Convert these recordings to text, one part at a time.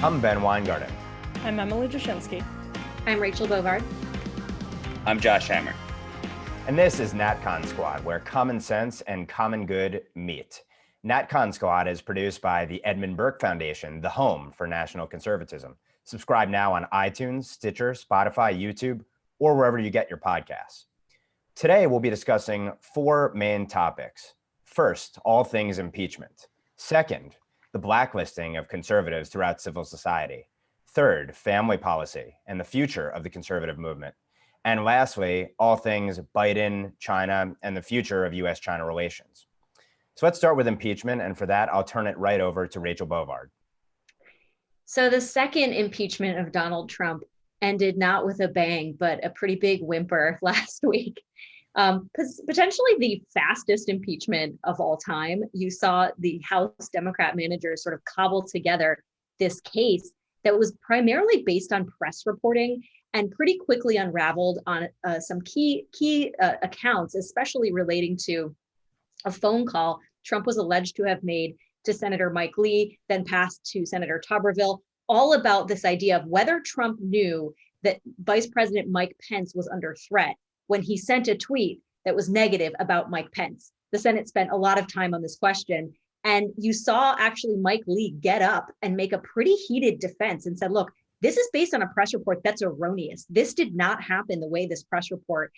I'm Ben Weingarten. I'm Emily Jashinsky. I'm Rachel Bovard. I'm Josh Hammer. And this is NatCon Squad, where common sense and common good meet. NatCon Squad is produced by the Edmund Burke Foundation, the home for national conservatism. Subscribe now on iTunes, Stitcher, Spotify, YouTube, or wherever you get your podcasts. Today, we'll be discussing four main topics. First, all things impeachment. Second, the blacklisting of conservatives throughout civil society. Third, family policy and the future of the conservative movement. And lastly, all things Biden, China, and the future of US-China relations. So let's start with impeachment. And for that, I'll turn it right over to Rachel Bovard. So the second impeachment of Donald Trump ended not with a bang, but a pretty big whimper last week. Potentially the fastest impeachment of all time. You saw the House Democrat managers sort of cobble together this case that was primarily based on press reporting and pretty quickly unraveled on some key accounts, especially relating to a phone call Trump was alleged to have made to Senator Mike Lee, then passed to Senator Tuberville, all about this idea of whether Trump knew that Vice President Mike Pence was under threat when he sent a tweet that was negative about Mike Pence. The Senate spent a lot of time on this question. And you saw actually Mike Lee get up and make a pretty heated defense and said, look, this is based on a press report that's erroneous. This did not happen the way this press report,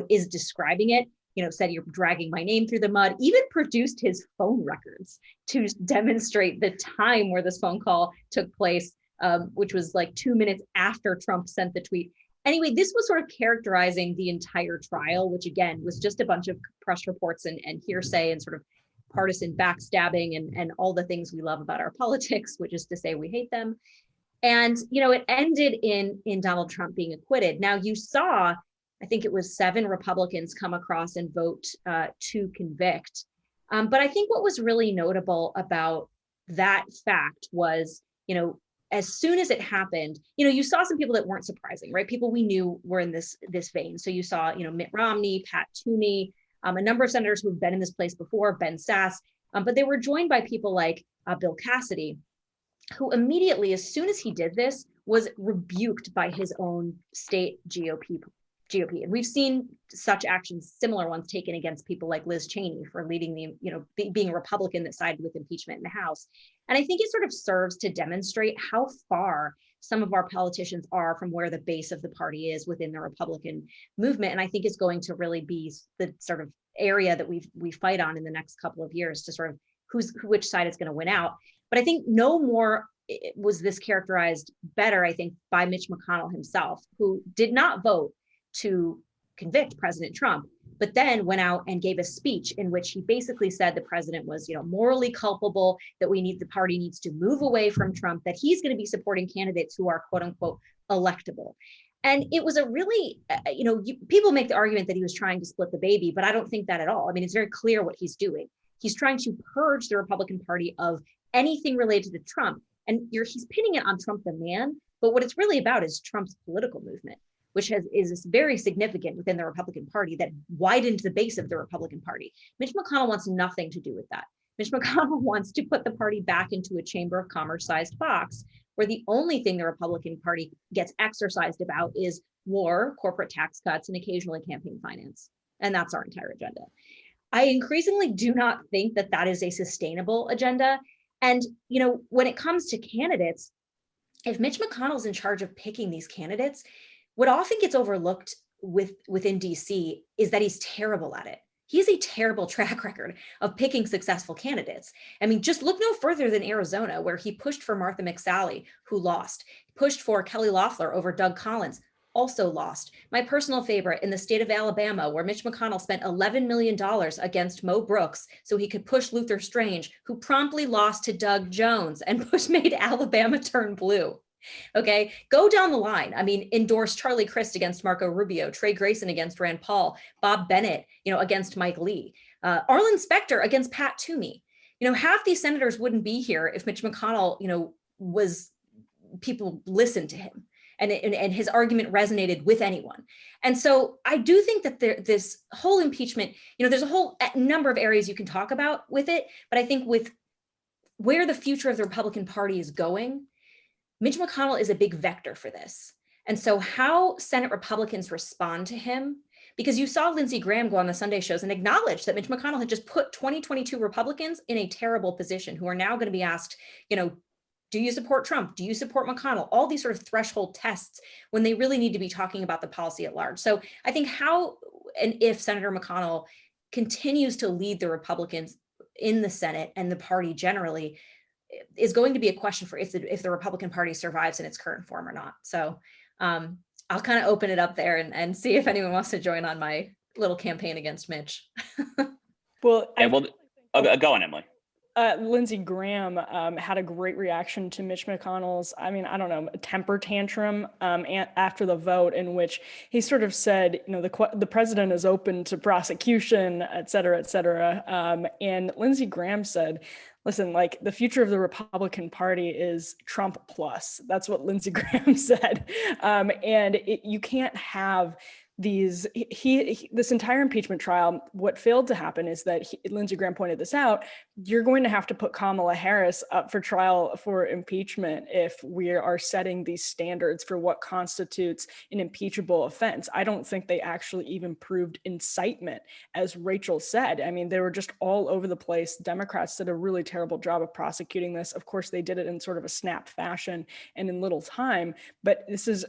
is describing it. Said you're dragging my name through the mud, even produced his phone records to demonstrate the time where this phone call took place, which was like 2 minutes after Trump sent the tweet. Anyway, this was sort of characterizing the entire trial, which again was just a bunch of press reports and hearsay and sort of partisan backstabbing and all the things we love about our politics, which is to say we hate them. And, it ended in Donald Trump being acquitted. Now you saw, I think it was 7 Republicans come across and vote to convict. But I think what was really notable about that fact was, as soon as it happened, you saw some people that weren't surprising, right? People we knew were in this vein. So you saw, Mitt Romney, Pat Toomey, a number of senators who've been in this place before, Ben Sasse, but they were joined by people like Bill Cassidy, who immediately, as soon as he did this, was rebuked by his own state GOP. And we've seen such actions, similar ones taken against people like Liz Cheney for leading being a Republican that sided with impeachment in the House. And I think it sort of serves to demonstrate how far some of our politicians are from where the base of the party is within the Republican movement. And I think it's going to really be the sort of area that we fight on in the next couple of years to sort of which side is going to win out. But I think no more was this characterized better, I think, by Mitch McConnell himself, who did not vote to convict President Trump, but then went out and gave a speech in which he basically said the president was, morally culpable, that the party needs to move away from Trump, that he's going to be supporting candidates who are quote unquote electable. And it was a really, people make the argument that he was trying to split the baby, but I don't think that at all. I mean, it's very clear what he's doing. He's trying to purge the Republican Party of anything related to Trump. And he's pinning it on Trump the man, but what it's really about is Trump's political movement, which is very significant within the Republican Party that widened the base of the Republican Party. Mitch McConnell wants nothing to do with that. Mitch McConnell wants to put the party back into a Chamber of Commerce-sized box, where the only thing the Republican Party gets exercised about is war, corporate tax cuts, and occasionally campaign finance. And that's our entire agenda. I increasingly do not think that that is a sustainable agenda. And, when it comes to candidates, if Mitch McConnell's in charge of picking these candidates, what often gets overlooked within DC is that he's terrible at it. He has a terrible track record of picking successful candidates. I mean, just look no further than Arizona, where he pushed for Martha McSally, who lost, pushed for Kelly Loeffler over Doug Collins, also lost. My personal favorite in the state of Alabama, where Mitch McConnell spent $11 million against Mo Brooks so he could push Luther Strange, who promptly lost to Doug Jones and made Alabama turn blue. Okay, go down the line. I mean, endorse Charlie Crist against Marco Rubio, Trey Grayson against Rand Paul, Bob Bennett, against Mike Lee, Arlen Specter against Pat Toomey. Half these senators wouldn't be here if Mitch McConnell, people listened to him. and his argument resonated with anyone. And so I do think that this whole impeachment, there's a whole number of areas you can talk about with it, but I think with where the future of the Republican Party is going, Mitch McConnell is a big vector for this. And so how Senate Republicans respond to him, because you saw Lindsey Graham go on the Sunday shows and acknowledge that Mitch McConnell had just put 2022 Republicans in a terrible position, who are now going to be asked, do you support Trump? Do you support McConnell? All these sort of threshold tests when they really need to be talking about the policy at large. So I think how and if Senator McConnell continues to lead the Republicans in the Senate and the party generally is going to be a question for if the Republican Party survives in its current form or not. So I'll kind of open it up there and see if anyone wants to join on my little campaign against Mitch. Well, go on, Emily. Lindsey Graham had a great reaction to Mitch McConnell's, temper tantrum after the vote, in which he sort of said, the president is open to prosecution, et cetera, et cetera. And Lindsey Graham said, listen, like, the future of the Republican Party is Trump plus. That's what Lindsey Graham said. You can't have this entire impeachment trial. What failed to happen is that Lindsey Graham pointed this out. You're going to have to put Kamala Harris up for trial for impeachment if we are setting these standards for what constitutes an impeachable offense. I don't think they actually even proved incitement, as Rachel said. I mean, they were just all over the place. Democrats did a really terrible job of prosecuting this. Of course, they did it in sort of a snap fashion and in little time. But this is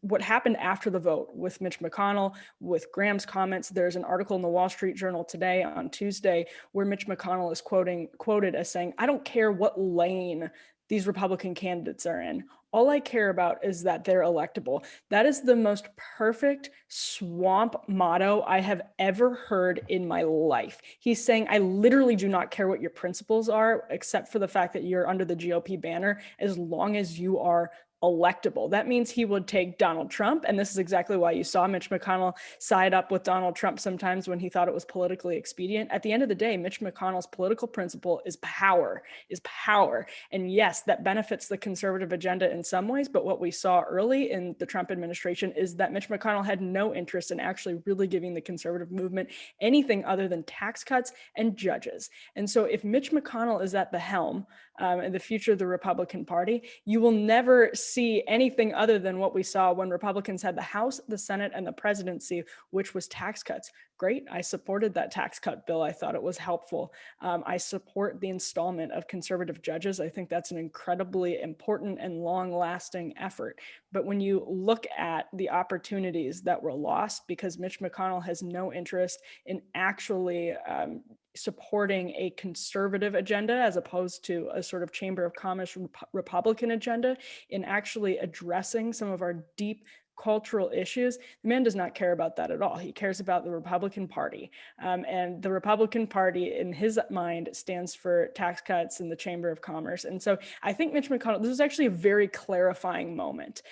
what happened after the vote with Mitch McConnell, with Graham's comments. There's an article in the Wall Street Journal today on Tuesday where Mitch McConnell is quoted as saying, "I don't care what lane these Republican candidates are in. All I care about is that they're electable." That is the most perfect swamp motto I have ever heard in my life. He's saying, I literally do not care what your principles are, except for the fact that you're under the GOP banner, as long as you are electable. That means he would take Donald Trump. And this is exactly why you saw Mitch McConnell side up with Donald Trump sometimes when he thought it was politically expedient. At the end of the day, Mitch McConnell's political principle is power. And yes, that benefits the conservative agenda in some ways. But what we saw early in the Trump administration is that Mitch McConnell had no interest in actually really giving the conservative movement anything other than tax cuts and judges. And so if Mitch McConnell is at the helm in the future of the Republican Party, you will never see anything other than what we saw when Republicans had the House, the Senate, and the presidency, which was tax cuts. Great. I supported that tax cut bill. I thought it was helpful. I support the installment of conservative judges. I think that's an incredibly important and long-lasting effort. But when you look at the opportunities that were lost because Mitch McConnell has no interest in actually supporting a conservative agenda as opposed to a sort of Chamber of Commerce Republican agenda, in actually addressing some of our deep cultural issues, the man does not care about that at all. He cares about the Republican Party. And the Republican Party, in his mind, stands for tax cuts and the Chamber of Commerce. And so I think Mitch McConnell, this is actually a very clarifying moment.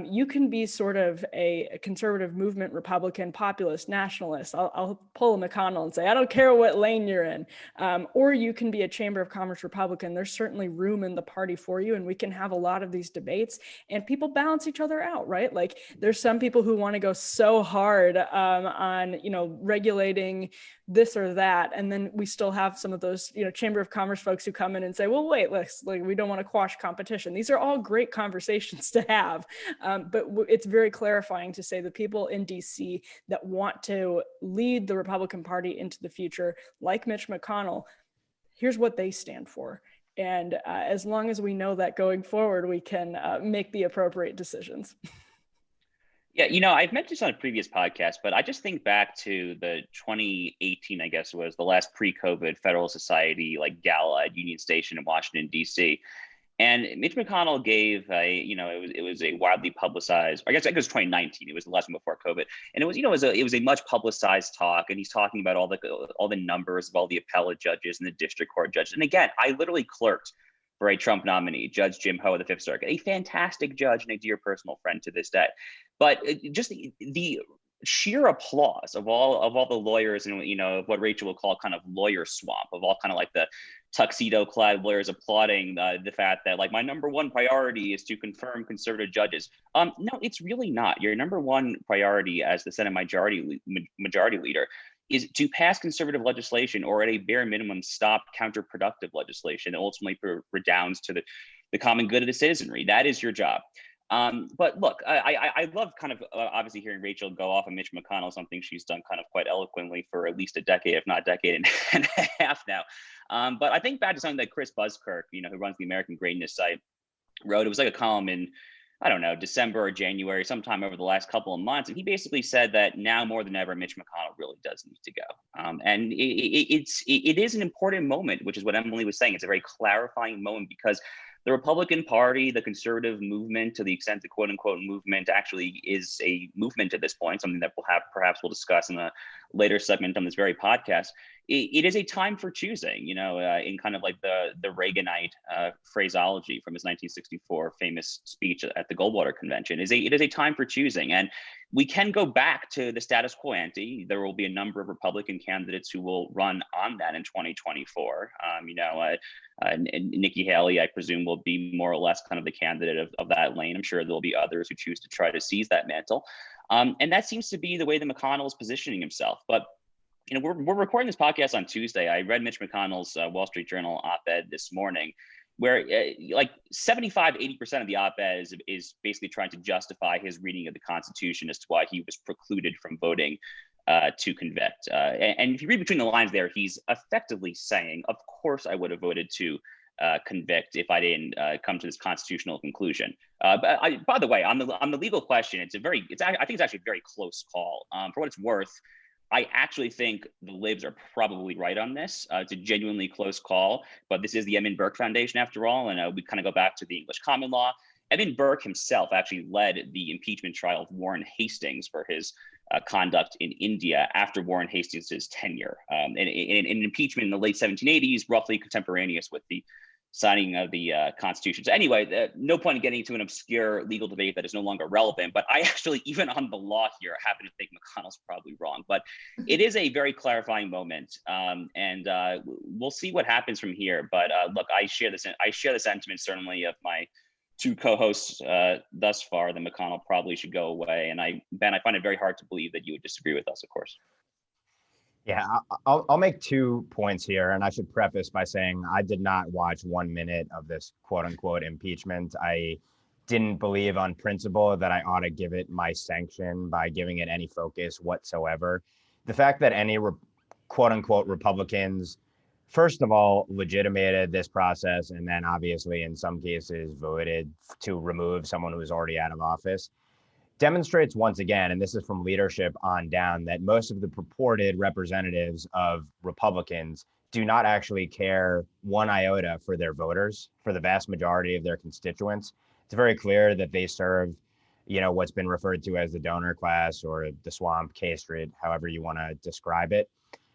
You can be sort of a conservative movement Republican, populist, nationalist. I'll pull a McConnell and say, I don't care what lane you're in. Or you can be a Chamber of Commerce Republican. There's certainly room in the party for you. And we can have a lot of these debates and people balance each other out, right? Like, there's some people who want to go so hard on, regulating this or that. And then we still have some of those, Chamber of Commerce folks who come in and say, well, wait, we don't want to quash competition. These are all great conversations to have. But it's very clarifying to say the people in DC that want to lead the Republican Party into the future, like Mitch McConnell, here's what they stand for. And as long as we know that going forward, we can make the appropriate decisions. Yeah, I've mentioned this on a previous podcast, but I just think back to the 2018, I guess it was the last pre-COVID Federal Society gala at Union Station in Washington, D.C. And Mitch McConnell gave it was a widely publicized, I guess it was 2019. It was the last one before COVID. And it was a much publicized talk. And he's talking about all the numbers of all the appellate judges and the district court judges. And again, I literally clerked for a Trump nominee, Judge Jim Ho of the Fifth Circuit, a fantastic judge and a dear personal friend to this day. But just the sheer applause of all the lawyers and what Rachel will call kind of lawyer swamp, of all kind of like the tuxedo-clad lawyers applauding the fact that my number one priority is to confirm conservative judges. No, it's really not. Your number one priority as the Senate majority leader is to pass conservative legislation, or at a bare minimum stop counterproductive legislation that ultimately redounds to the the common good of the citizenry. That is your job. But look, I love kind of obviously hearing Rachel go off on Mitch McConnell, something she's done kind of quite eloquently for at least a decade, if not a decade and a half now. But I think back to something that Chris Buskirk, who runs the American Greatness site, wrote. It was like a column in, I don't know, December or January, sometime over the last couple of months. And he basically said that now more than ever, Mitch McConnell really does need to go. And it is an important moment, which is what Emily was saying. It's a very clarifying moment because the Republican Party, the conservative movement, to the extent the quote unquote movement actually is a movement at this point, something that perhaps we'll discuss in a later segment on this very podcast. It is a time for choosing, in kind of like the Reaganite phraseology from his 1964 famous speech at the Goldwater Convention. It is a time for choosing. And we can go back to the status quo ante. There will be a number of Republican candidates who will run on that in 2024. Nikki Haley, I presume, will be more or less kind of the candidate of that lane. I'm sure there'll be others who choose to try to seize that mantle. And that seems to be the way that McConnell is positioning himself. But we're recording this podcast on Tuesday. I read Mitch McConnell's Wall Street Journal op-ed this morning, where like 75, 80% of the op-ed is basically trying to justify his reading of the Constitution as to why he was precluded from voting to convict. And if you read between the lines there, he's effectively saying, of course I would have voted to convict if I didn't come to this constitutional conclusion. But by the way, on the legal question, I think it's actually a very close call. For what it's worth, I actually think the libs are probably right on this. It's a genuinely close call, but this is the Edmund Burke Foundation after all, and we kind of go back to the English common law. Edmund Burke himself actually led the impeachment trial of Warren Hastings for his conduct in India after Warren Hastings' tenure. And impeachment in the late 1780s, roughly contemporaneous with the signing of the Constitution. So anyway, no point in getting into an obscure legal debate that is no longer relevant, but I actually, even on the law here, happen to think McConnell's probably wrong. But it is a very clarifying moment, and we'll see what happens from here. But look, I share the sentiment certainly of my two co-hosts thus far that McConnell probably should go away. And Ben, I find it very hard to believe that you would disagree with us, of course. Yeah, I'll make 2 points here, and I should preface by saying I did not watch 1 minute of this quote unquote impeachment. I didn't believe on principle that I ought to give it my sanction by giving it any focus whatsoever. The fact that any quote unquote Republicans, first of all, legitimated this process, and then obviously in some cases voted to remove someone who was already out of office, demonstrates once again, and this is from leadership on down, that most of the purported representatives of Republicans do not actually care one iota for their voters, for the vast majority of their constituents. It's very clear that they serve, what's been referred to as the donor class or the swamp, K Street, however you want to describe it.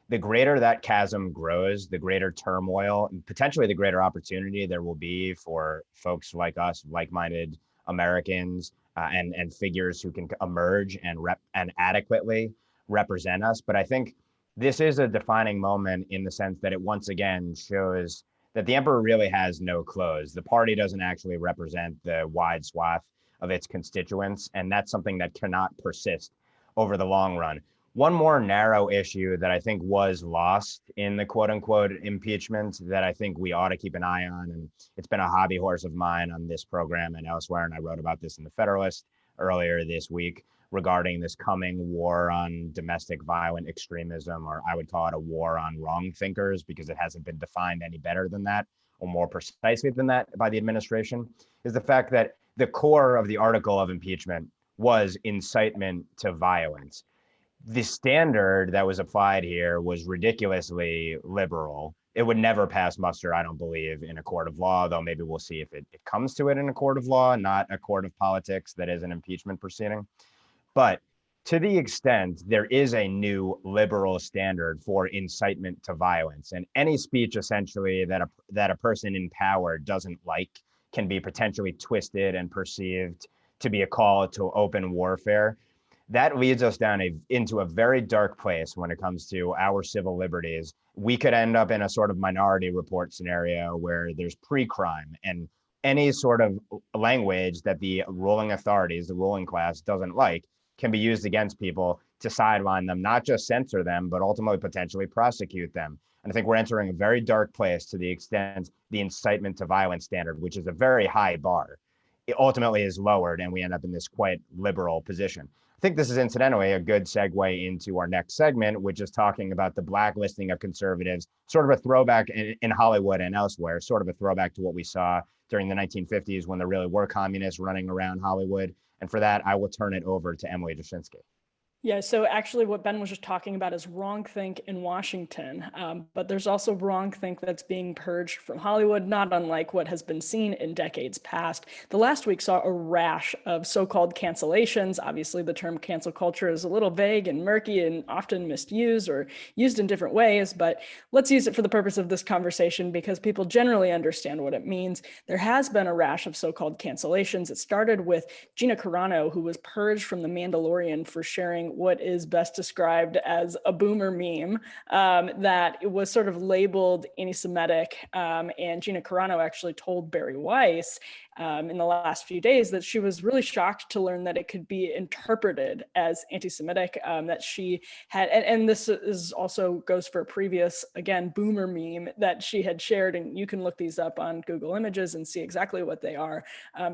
The greater that chasm grows, the greater turmoil, and potentially the greater opportunity there will be for folks like us, like-minded Americans, and figures who can emerge and adequately represent us. But I think this is a defining moment in the sense that it once again shows that the emperor really has no clothes. The party doesn't actually represent the wide swath of its constituents, and that's something that cannot persist over the long run. One more narrow issue that I think was lost in the quote unquote impeachment that I think we ought to keep an eye on, and it's been a hobby horse of mine on this program and elsewhere, and I wrote about this in the Federalist earlier this week regarding this coming war on domestic violent extremism, or I would call it a war on wrong thinkers, because it hasn't been defined any better than that or more precisely than that by the administration, is the fact that the core of the article of impeachment was incitement to violence. The standard that was applied here was ridiculously liberal. It would never pass muster, I don't believe, in a court of law, though maybe we'll see if it comes to it in a court of law, not a court of politics that is an impeachment proceeding. But to the extent there is a new liberal standard for incitement to violence, and any speech essentially that a person in power doesn't like can be potentially twisted and perceived to be a call to open warfare, that leads us down into a very dark place when it comes to our civil liberties. We could end up in a sort of Minority Report scenario where there's pre-crime, and any sort of language that the ruling authorities, the ruling class, doesn't like can be used against people to sideline them, not just censor them, but ultimately potentially prosecute them. And I think we're entering a very dark place to the extent the incitement to violence standard, which is a very high bar, it ultimately is lowered and we end up in this quite liberal position. I think this is incidentally a good segue into our next segment, which is talking about the blacklisting of conservatives, sort of a throwback in Hollywood and elsewhere, sort of a throwback to what we saw during the 1950s when there really were communists running around Hollywood. And for that, I will turn it over to Emily Jashinsky. Yeah, so actually what Ben was just talking about is wrongthink in Washington, but there's also wrongthink that's being purged from Hollywood, not unlike what has been seen in decades past. The last week saw a rash of so-called cancellations. Obviously, the term cancel culture is a little vague and murky and often misused or used in different ways, but let's use it for the purpose of this conversation because people generally understand what it means. There has been a rash of so-called cancellations. It started with Gina Carano, who was purged from The Mandalorian for sharing what is best described as a boomer meme that it was sort of labeled anti-Semitic. And Gina Carano actually told Barry Weiss in the last few days that she was really shocked to learn that it could be interpreted as anti-Semitic, that she had, and this is also goes for a previous, again, boomer meme that she had shared, and you can look these up on Google Images and see exactly what they are.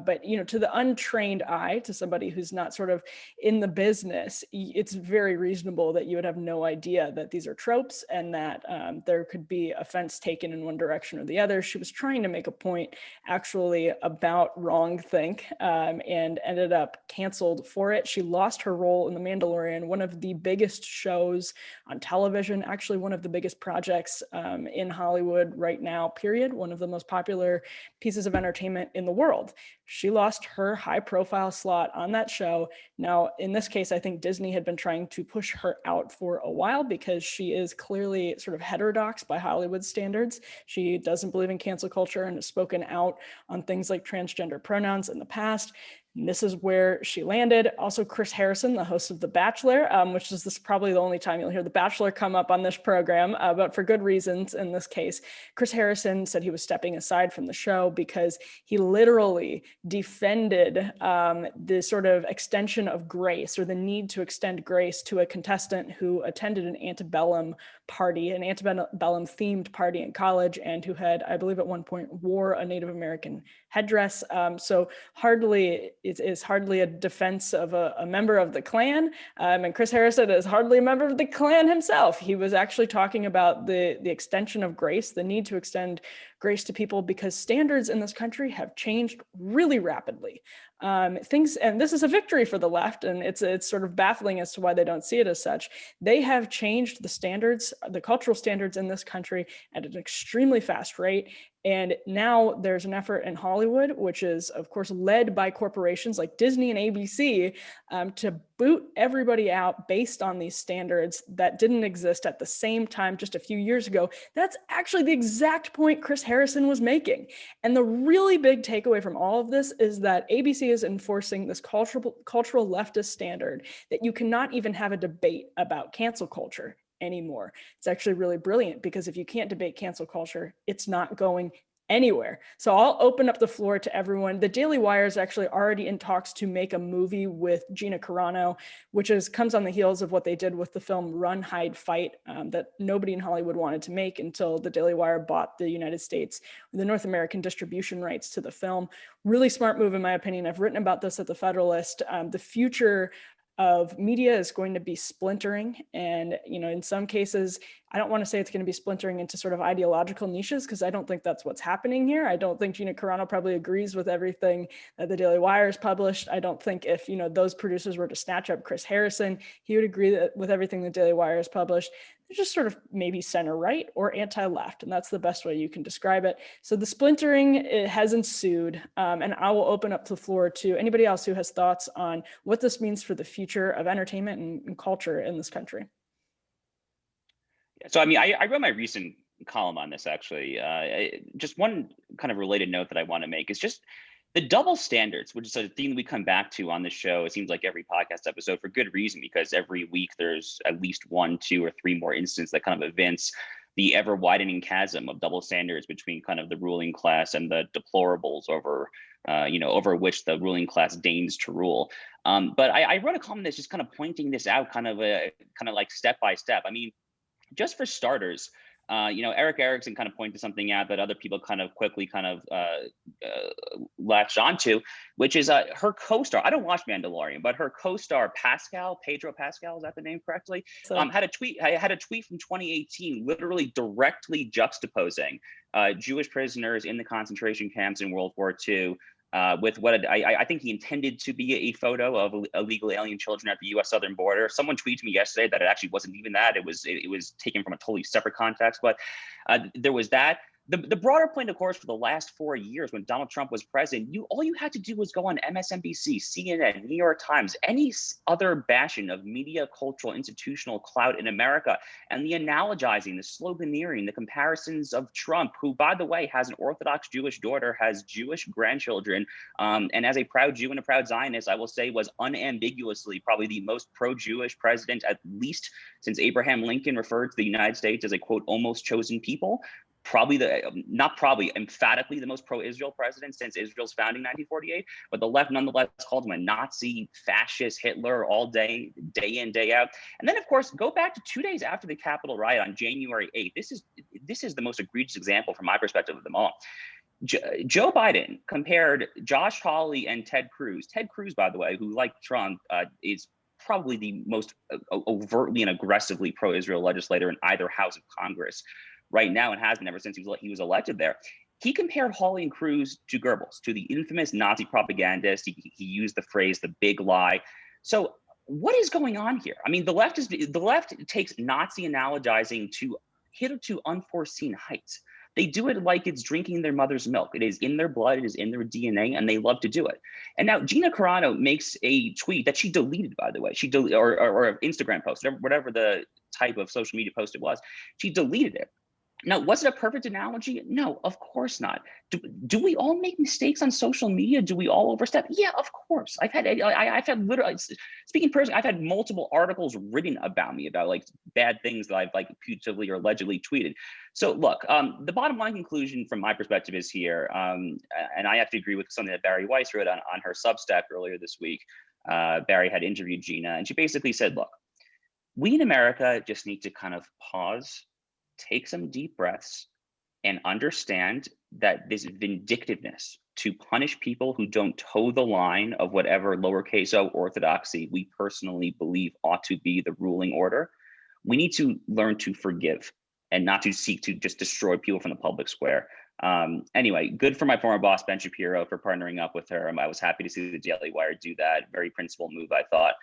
But, you know, to the untrained eye, to somebody who's not sort of in the business, it's very reasonable that you would have no idea that these are tropes and that there could be offense taken in one direction or the other. She was trying to make a point actually about wrongthink and ended up canceled for it. She lost her role in The Mandalorian, one of the biggest shows on television, actually one of the biggest projects in Hollywood right now, period. One of the most popular pieces of entertainment in the world. She lost her high profile slot on that show. Now, in this case, I think Disney had been trying to push her out for a while because she is clearly sort of heterodox by Hollywood standards. She doesn't believe in cancel culture and has spoken out on things like transgender pronouns in the past. And this is where she landed. Also, Chris Harrison, the host of The Bachelor, which is probably the only time you'll hear The Bachelor come up on this program, but for good reasons in this case. Chris Harrison said he was stepping aside from the show because he literally defended the sort of extension of grace or the need to extend grace to a contestant who attended an antebellum party, an antebellum themed party in college, and who had, I believe at one point, wore a Native American headdress. So is hardly a defense of a member of the Klan. And Chris Harrison is hardly a member of the Klan himself. He was actually talking about the extension of grace, the need to extend grace to people because standards in this country have changed really rapidly. And this is a victory for the left, and it's sort of baffling as to why they don't see it as such. They have changed the standards, the cultural standards in this country at an extremely fast rate. And now there's an effort in Hollywood, which is, of course, led by corporations like Disney and ABC, to boot everybody out based on these standards that didn't exist at the same time just a few years ago. That's actually the exact point Chris Harrison was making. And the really big takeaway from all of this is that ABC is enforcing this cultural leftist standard that you cannot even have a debate about cancel culture anymore. It's actually really brilliant because if you can't debate cancel culture, it's not going anywhere. So I'll open up the floor to everyone. The Daily Wire is actually already in talks to make a movie with Gina Carano, which comes on the heels of what they did with the film Run, Hide, Fight that nobody in Hollywood wanted to make until the Daily Wire bought the United States, the North American distribution rights to the film. Really smart move, in my opinion. I've written about this at the Federalist. The future of media is going to be splintering. And, you know, in some cases, I don't want to say it's going to be splintering into sort of ideological niches because I don't think that's what's happening here. I don't think Gina Carano probably agrees with everything that the Daily Wire has published. I don't think if, you know, those producers were to snatch up Chris Harrison, he would agree with everything the Daily Wire has published. They're just sort of maybe center-right or anti-left, and that's the best way you can describe it. So the splintering has ensued, and I will open up the floor to anybody else who has thoughts on what this means for the future of entertainment and culture in this country. So, I mean, I wrote my recent column on this, actually. Just one kind of related note that I want to make is just the double standards, which is a theme we come back to on the show. It seems like every podcast episode for good reason, because every week there's at least 1, 2, or 3 more instances that kind of evince the ever widening chasm of double standards between kind of the ruling class and the deplorables over which the ruling class deigns to rule. But I wrote a column that's just kind of pointing this out kind of like step by step. I mean, just for starters, Eric Erickson kind of pointed something out that other people kind of quickly kind of latched onto, which is her co-star. I don't watch Mandalorian, but her co-star Pedro Pascal, is that the name correctly? Had a tweet. I had a tweet from 2018, literally directly juxtaposing Jewish prisoners in the concentration camps in World War II with what I think he intended to be a photo of illegal alien children at the U.S. southern border. Someone tweeted me yesterday that it actually wasn't even that. It was taken from a totally separate context. But there was that. The broader point, of course, for the last 4 years when Donald Trump was president, all you had to do was go on MSNBC, CNN, New York Times, any other bastion of media, cultural, institutional clout in America, and the analogizing, the sloganeering, the comparisons of Trump, who, by the way, has an Orthodox Jewish daughter, has Jewish grandchildren, and as a proud Jew and a proud Zionist, I will say was unambiguously probably the most pro-Jewish president, at least since Abraham Lincoln referred to the United States as a, quote, almost chosen people. Emphatically the most pro-Israel president since Israel's founding in 1948, but the left nonetheless called him a Nazi, fascist, Hitler all day in, day out. And then, of course, go back to 2 days after the Capitol riot on January 8th. This is the most egregious example from my perspective of them all. Joe Biden compared Josh Hawley and Ted Cruz. Ted Cruz, by the way, who, like Trump, is probably the most overtly and aggressively pro-Israel legislator in either house of Congress right now, and has been ever since he was elected there. He compared Hawley and Cruz to Goebbels, to the infamous Nazi propagandist. He used the phrase "the big lie." So what is going on here? I mean, the left takes Nazi analogizing to hitherto unforeseen heights. They do it like it's drinking their mother's milk. It is in their blood, it is in their DNA, and they love to do it. And now Gina Carano makes a tweet that she deleted, by the way. Or an Instagram post, whatever the type of social media post it was. She deleted it. Now, was it a perfect analogy? No, of course not. Do we all make mistakes on social media? Do we all overstep? Yeah, of course. I've had literally, speaking personally, I've had multiple articles written about me about like bad things that I've like putatively or allegedly tweeted. So look, the bottom line conclusion from my perspective is here, and I have to agree with something that Barry Weiss wrote on her Substack earlier this week. Barry had interviewed Gina, and she basically said, look, we in America just need to kind of pause, take some deep breaths, and understand that this vindictiveness to punish people who don't toe the line of whatever lowercase o orthodoxy we personally believe ought to be the ruling order, we need to learn to forgive and not to seek to just destroy people from the public square. Anyway, good for my former boss, Ben Shapiro, for partnering up with her. I was happy to see the Daily Wire do that. Very principled move, I thought.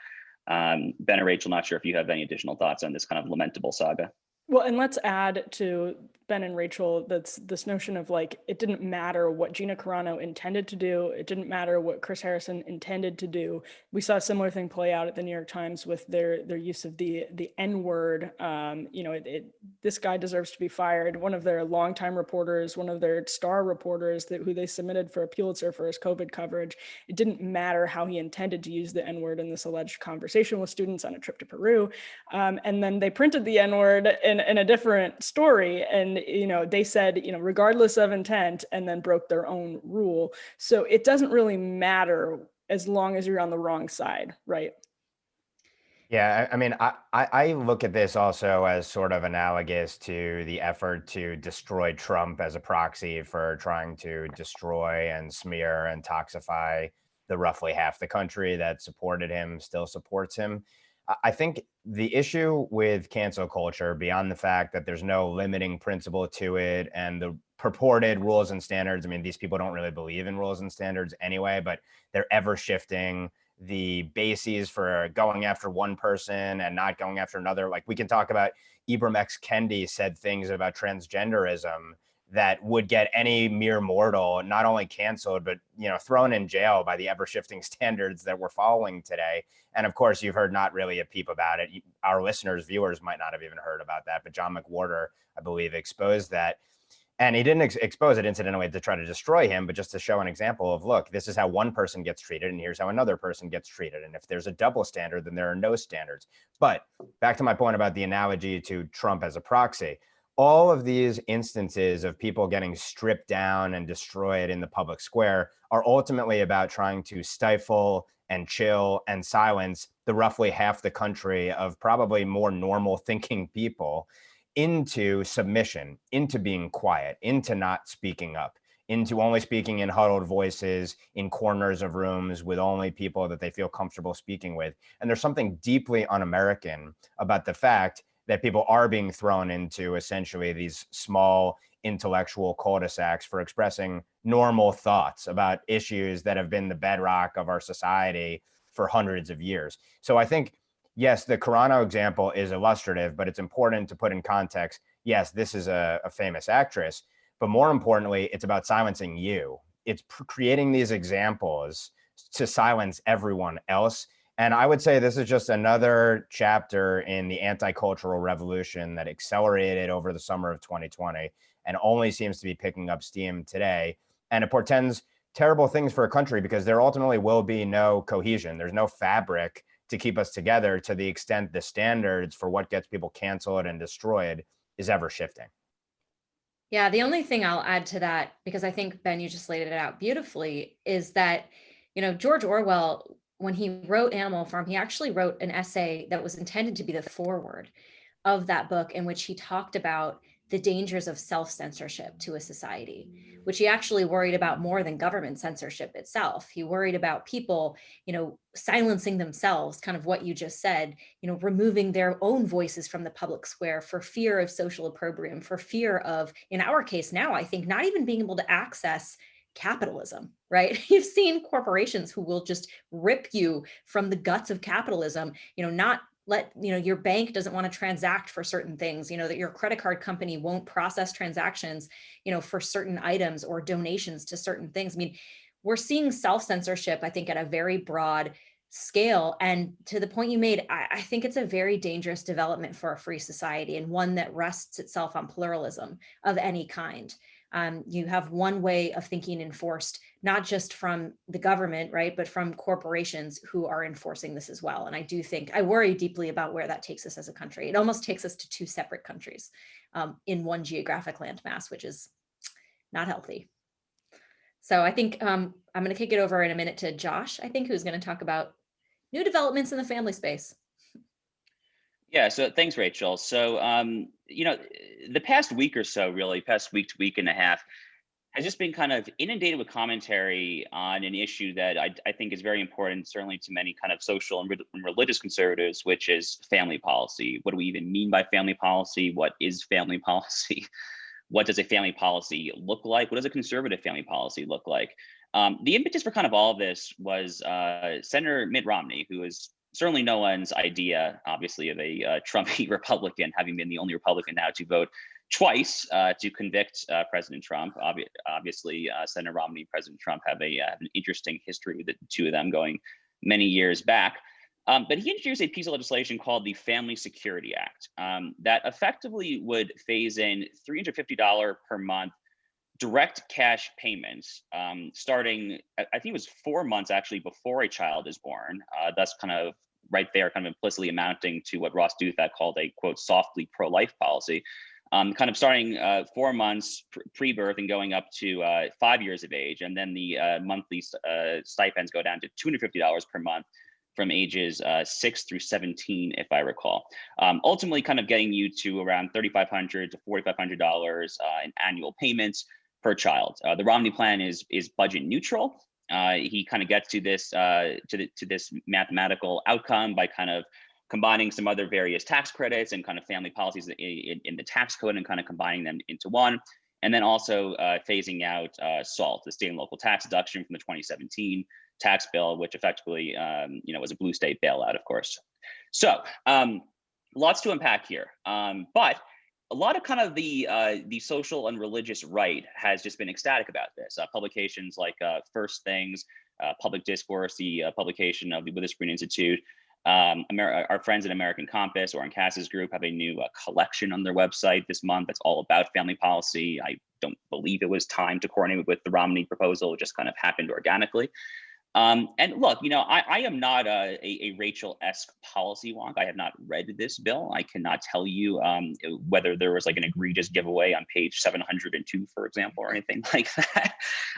Ben or Rachel, not sure if you have any additional thoughts on this kind of lamentable saga. Well, and let's add to Ben and Rachel, that's this notion of like, it didn't matter what Gina Carano intended to do. It didn't matter what Chris Harrison intended to do. We saw a similar thing play out at the New York Times with their use of the N-word. This guy deserves to be fired. One of their longtime reporters, one of their star reporters who they submitted for a Pulitzer for his COVID coverage, it didn't matter how he intended to use the N-word in this alleged conversation with students on a trip to Peru. And then they printed the N-word in a different story, and they said regardless of intent, and then broke their own rule. So it doesn't really matter as long as you're on the wrong side, right? Yeah, I mean, I look at this also as sort of analogous to the effort to destroy Trump as a proxy for trying to destroy and smear and toxify the roughly half the country that supported him, still supports him. I think the issue with cancel culture, beyond the fact that there's no limiting principle to it and the purported rules and standards, I mean, these people don't really believe in rules and standards anyway, but they're ever shifting the bases for going after one person and not going after another. Like, we can talk about Ibram X. Kendi said things about transgenderism that would get any mere mortal not only canceled, but thrown in jail by the ever-shifting standards that we're following today. And of course, you've heard not really a peep about it. Our listeners, viewers might not have even heard about that, but John McWhorter, I believe, exposed that. And he didn't expose it incidentally to try to destroy him, but just to show an example of, look, this is how one person gets treated, and here's how another person gets treated. And if there's a double standard, then there are no standards. But back to my point about the analogy to Trump as a proxy, all of these instances of people getting stripped down and destroyed in the public square are ultimately about trying to stifle and chill and silence the roughly half the country of probably more normal thinking people into submission, into being quiet, into not speaking up, into only speaking in huddled voices in corners of rooms with only people that they feel comfortable speaking with. And there's something deeply un-American about the fact that people are being thrown into essentially these small intellectual cul-de-sacs for expressing normal thoughts about issues that have been the bedrock of our society for hundreds of years. So I think, yes, the Carano example is illustrative, but it's important to put in context, yes, this is a famous actress, but more importantly, it's about silencing you. It's creating these examples to silence everyone else. And I would say this is just another chapter in the anti-cultural revolution that accelerated over the summer of 2020 and only seems to be picking up steam today. And it portends terrible things for a country because there ultimately will be no cohesion. There's no fabric to keep us together to the extent the standards for what gets people canceled and destroyed is ever shifting. Yeah, the only thing I'll add to that, because I think, Ben, you just laid it out beautifully, is that, George Orwell, when he wrote Animal Farm, he actually wrote an essay that was intended to be the foreword of that book, in which he talked about the dangers of self-censorship to a society, which he actually worried about more than government censorship itself. He worried about people, silencing themselves, kind of what you just said, removing their own voices from the public square for fear of social opprobrium, for fear of, in our case now, I think, not even being able to access capitalism, right? You've seen corporations who will just rip you from the guts of capitalism, not let, your bank doesn't want to transact for certain things, that your credit card company won't process transactions, for certain items or donations to certain things. I mean, we're seeing self-censorship, I think, at a very broad scale. And to the point you made, I think it's a very dangerous development for a free society, and one that rests itself on pluralism of any kind. You have one way of thinking enforced, not just from the government, right, but from corporations who are enforcing this as well. And I worry deeply about where that takes us as a country. It almost takes us to two separate countries in one geographic landmass, which is not healthy. So I think I'm going to kick it over in a minute to Josh, I think, who's going to talk about new developments in the family space. Yeah, so thanks, Rachel. So, the past week or so, really, past week to week and a half, has just been kind of inundated with commentary on an issue that I think is very important, certainly to many kind of social and religious conservatives, which is family policy. What do we even mean by family policy? What is family policy? What does a family policy look like? What does a conservative family policy look like? The impetus for kind of all of this was Senator Mitt Romney, who is certainly no one's idea, obviously, of a Trumpy Republican, having been the only Republican now to vote twice to convict President Trump. Obviously, Senator Romney and President Trump have an interesting history with the two of them going many years back. But he introduced a piece of legislation called the Family Security Act that effectively would phase in $350 per month direct cash payments starting, I think it was 4 months actually before a child is born. That's kind of right there, kind of implicitly amounting to what Ross Douthat called a, quote, softly pro-life policy. Kind of starting 4 months pre-birth and going up to 5 years of age. And then the monthly stipends go down to $250 per month from ages 6 through 17, if I recall. Ultimately kind of getting you to around $3,500 to $4,500 in annual payments per child. The Romney plan is budget neutral. He kind of gets to this this mathematical outcome by kind of combining some other various tax credits and kind of family policies in the tax code and kind of combining them into one. And then also phasing out SALT, the state and local tax deduction from the 2017 tax bill, which effectively, was a blue state bailout, of course. So lots to unpack here. But a lot of kind of the social and religious right has just been ecstatic about this. Publications like First Things, Public Discourse, the publication of the Witherspoon Institute, our friends at American Compass or in Cass's group have a new collection on their website this month that's all about family policy. I don't believe it was timed to coordinate with the Romney proposal. It just kind of happened organically. And look, I am not a Rachel-esque policy wonk. I have not read this bill. I cannot tell you whether there was like an egregious giveaway on page 702, for example, or anything like that.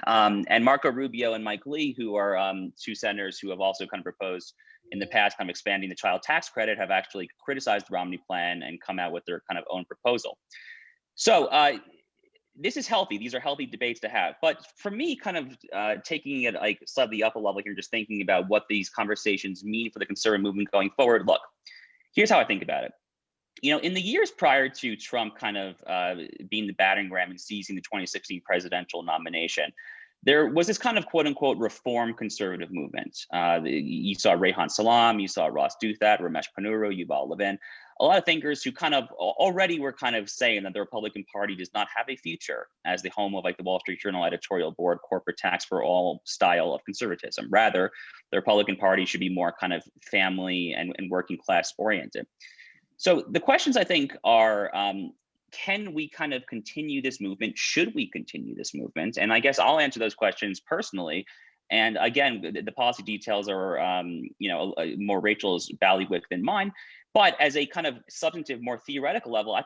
And Marco Rubio and Mike Lee, who are two senators who have also kind of proposed in the past kind of expanding the child tax credit, have actually criticized the Romney plan and come out with their kind of own proposal. So this is healthy. These are healthy debates to have. But for me, kind of taking it like slightly up a level here, just thinking about what these conversations mean for the conservative movement going forward. Look, here's how I think about it. In the years prior to Trump kind of being the battering ram and seizing the 2016 presidential nomination, there was this kind of quote unquote reform conservative movement. You saw Rehan Salam, you saw Ross Douthat, Ramesh Ponnuru, Yuval Levin, a lot of thinkers who kind of already were kind of saying that the Republican Party does not have a future as the home of like the Wall Street Journal editorial board, corporate tax for all style of conservatism. Rather, the Republican Party should be more kind of family and working class oriented. So the questions I think are, can we kind of continue this movement? Should we continue this movement? And I guess I'll answer those questions personally. And again, the policy details are, more Rachel's ballywick than mine. But as a kind of substantive, more theoretical level, I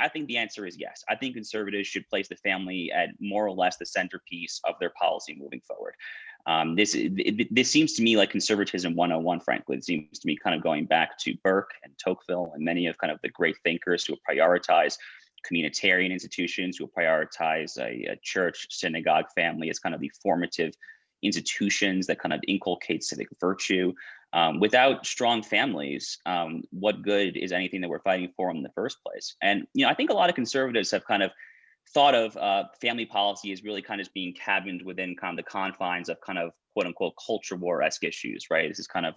think the answer is yes. I think conservatives should place the family at more or less the centerpiece of their policy moving forward. This seems to me like conservatism 101, frankly. It seems to me kind of going back to Burke and Tocqueville and many of kind of the great thinkers who prioritize communitarian institutions, who prioritize a church, synagogue, family as kind of the formative institutions that kind of inculcate civic virtue. Without strong families, what good is anything that we're fighting for in the first place? And, I think a lot of conservatives have kind of thought of family policy as really kind of being cabined within kind of the confines of kind of quote unquote culture war-esque issues, right? This is kind of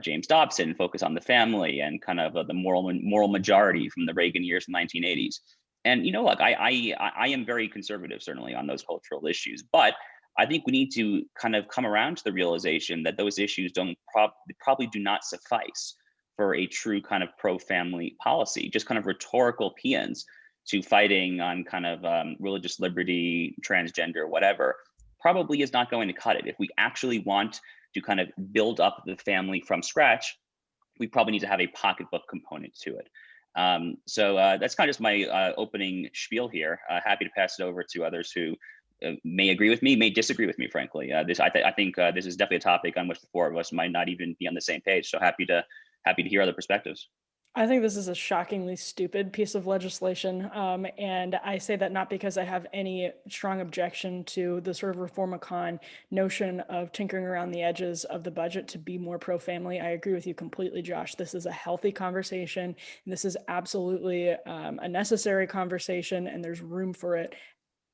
James Dobson, focus on the family, and kind of the moral majority from the Reagan years in the 1980s. And, look, I am very conservative, certainly, on those cultural issues, but I think we need to kind of come around to the realization that those issues probably do not suffice for a true kind of pro-family policy. Just kind of rhetorical paeans to fighting on kind of religious liberty, transgender, whatever, probably is not going to cut it. If we actually want to kind of build up the family from scratch, we probably need to have a pocketbook component to it. So that's kind of just my opening spiel here. Happy to pass it over to others who may agree with me, may disagree with me, frankly. I think this is definitely a topic on which the four of us might not even be on the same page. So happy to hear other perspectives. I think this is a shockingly stupid piece of legislation. And I say that not because I have any strong objection to the sort of reformicon notion of tinkering around the edges of the budget to be more pro-family. I agree with you completely, Josh. This is a healthy conversation. This is absolutely a necessary conversation, and there's room for it.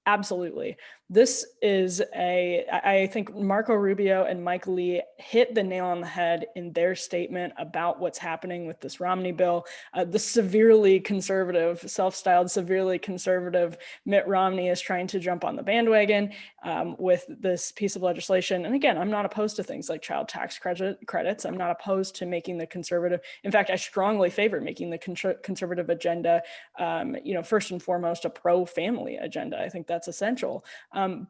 Absolutely. This is I think Marco Rubio and Mike Lee hit the nail on the head in their statement about what's happening with this Romney bill. The severely conservative, self-styled severely conservative Mitt Romney is trying to jump on the bandwagon with this piece of legislation. And again, I'm not opposed to things like child tax credits. I'm not opposed to making the conservative. In fact, I strongly favor making the conservative agenda, first and foremost, a pro-family agenda. I think that's essential.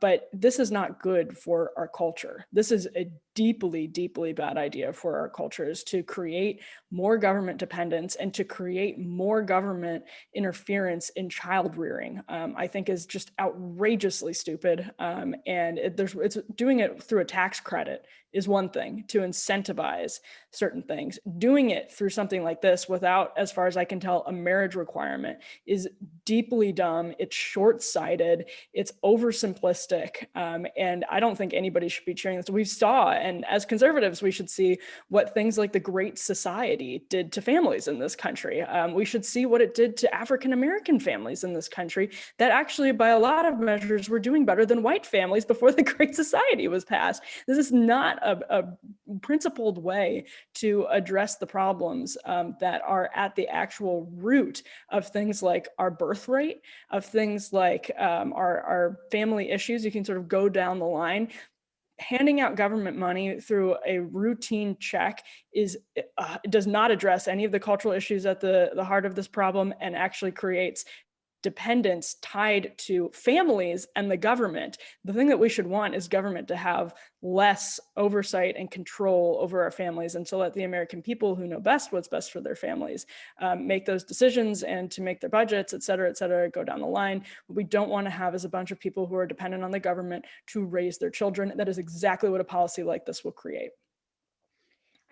But this is not good for our culture. This is a deeply, deeply bad idea for our cultures to create more government dependence and to create more government interference in child rearing. I think is just outrageously stupid. And it's doing it through a tax credit is one thing to incentivize certain things. Doing it through something like this without, as far as I can tell, a marriage requirement is deeply dumb. It's short-sighted. It's oversimplistic. And I don't think anybody should be cheering this. We saw, and as conservatives, we should see what things like the Great Society did to families in this country. We should see what it did to African-American families in this country that actually, by a lot of measures, were doing better than white families before the Great Society was passed. This is not a principled way to address the problems that are at the actual root of things like our birth rate, of things like our family issues. You can sort of go down the line. Handing out government money through a routine check does not address any of the cultural issues at the heart of this problem, and actually creates dependence tied to families and the government. The thing that we should want is government to have less oversight and control over our families, and to let the American people who know best what's best for their families make those decisions, and to make their budgets, et cetera, go down the line. What we don't want to have is a bunch of people who are dependent on the government to raise their children. That is exactly what a policy like this will create.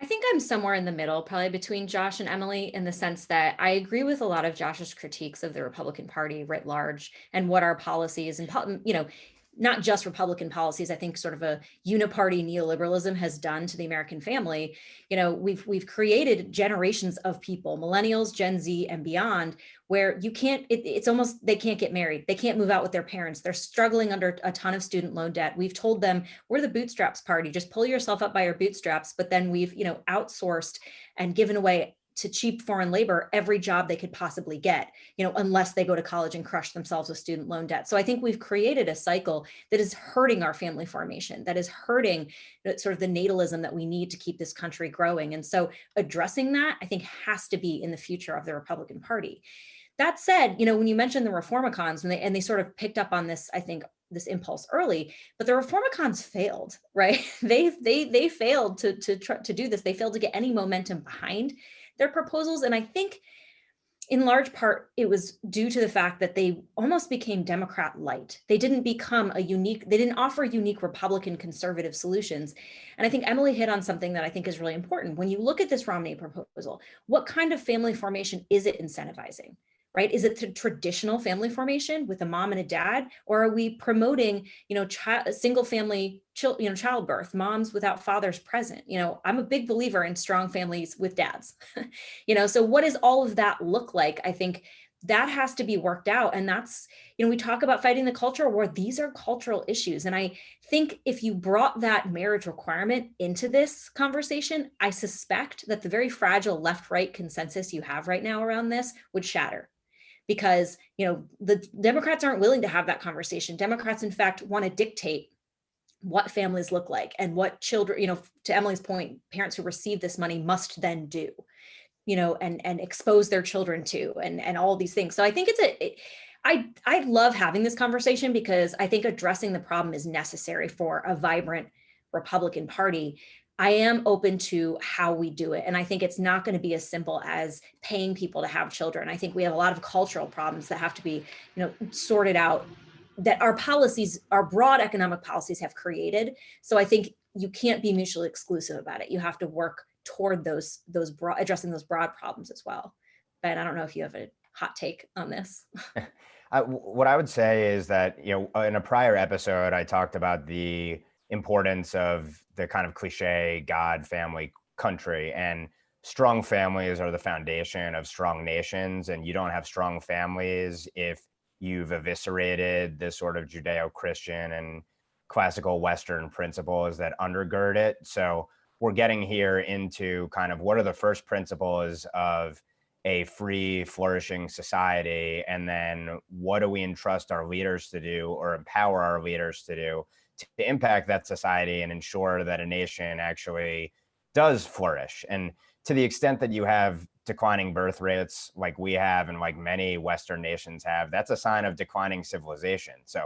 I think I'm somewhere in the middle, probably between Josh and Emily, in the sense that I agree with a lot of Josh's critiques of the Republican Party writ large and what our policies and, not just Republican policies. I think sort of a uniparty neoliberalism has done to the American family. We've created generations of people, millennials, Gen Z, and beyond, where you can't, it's almost, they can't get married. They can't move out with their parents. They're struggling under a ton of student loan debt. We've told them, we're the bootstraps party, just pull yourself up by your bootstraps. But then we've, outsourced and given away to cheap foreign labor every job they could possibly get, unless they go to college and crush themselves with student loan debt. So I think we've created a cycle that is hurting our family formation, that is hurting sort of the natalism that we need to keep this country growing. And so addressing that, I think, has to be in the future of the Republican Party. That said, when you mentioned the reformicons, and they sort of picked up on this, I think, this impulse early, but the reformicons failed, right? They failed to try to do this. They failed to get any momentum behind their proposals. And I think in large part, it was due to the fact that they almost became Democrat light. They didn't become they didn't offer unique Republican conservative solutions. And I think Emily hit on something that I think is really important. When you look at this Romney proposal, what kind of family formation is it incentivizing? Right? Is it the traditional family formation with a mom and a dad, or are we promoting, single family, childbirth, moms without fathers present? I'm a big believer in strong families with dads. So what does all of that look like? I think that has to be worked out. And that's, we talk about fighting the cultural war. These are cultural issues. And I think if you brought that marriage requirement into this conversation, I suspect that the very fragile left-right consensus you have right now around this would shatter. Because, the Democrats aren't willing to have that conversation. Democrats, in fact, want to dictate what families look like and what children, to Emily's point, parents who receive this money must then do, and expose their children to, and all these things. So I think I love having this conversation, because I think addressing the problem is necessary for a vibrant Republican Party. I am open to how we do it. And I think it's not going to be as simple as paying people to have children. I think we have a lot of cultural problems that have to be, sorted out, that our policies, our broad economic policies, have created. So I think you can't be mutually exclusive about it. You have to work toward those broad, addressing those broad problems as well. Ben, I don't know if you have a hot take on this. What I would say is that, in a prior episode, I talked about the importance of the kind of cliche God, family, country, and strong families are the foundation of strong nations. And you don't have strong families if you've eviscerated this sort of Judeo-Christian and classical Western principles that undergird it. So we're getting here into kind of what are the first principles of a free, flourishing society, and then what do we entrust our leaders to do, or empower our leaders to do, to impact that society and ensure that a nation actually does flourish. And to the extent that you have declining birth rates like we have, and like many Western nations have, that's a sign of declining civilization. So